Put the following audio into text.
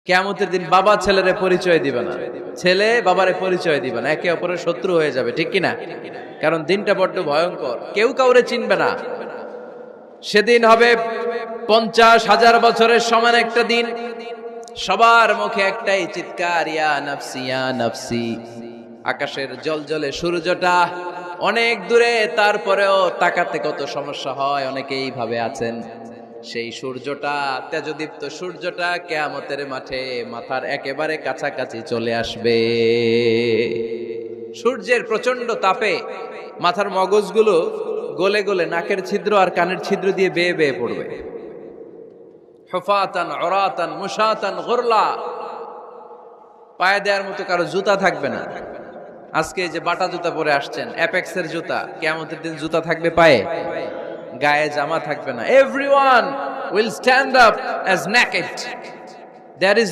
কিয়ামতের দিন বাবা ছেলেরে পরিচয় দিবে না, ছেলে বাবারে পরিচয় দিবে না, একে অপরের শত্রু হয়ে যাবে, ঠিক কিনা? কারণ দিনটা বড্ড ভয়ঙ্কর, কেউ কাউরে চিনবে না। সেদিন হবে 50,000 বছরের সমান একটা দিন। সবার মুখে একটাই চিৎকার, ইয়া নাফসি ইয়া নাফসি। আকাশের জলজলে সূর্যটা অনেক দূরে, তারপরেও তাকাতে কত সমস্যা হয়, অনেকেই ভাবে আছেন। সেই সূর্যটা, তেজদীপ্ত সূর্যটা কিয়ামতের মাঠে মাথার একেবারে কাছাকাছি চলে আসবে। সূর্যের প্রচন্ড তাপে মাথার মগজগুলো গলে গলে নাকের ছিদ্র আর কানের ছিদ্র দিয়ে বেয়ে বেয়ে পড়বে। হুফাতান উরাতান মুশাতান গুরলা, পায়ে দেওয়ার মতো কারো জুতা থাকবে না। আজকে যে বাটা জুতা পরে আসছেন, অ্যাপেক্সের জুতা, কিয়ামতের দিন জুতা থাকবে পায়ে, গায়ে জামা থাকবে না। Everyone will stand up as naked. There is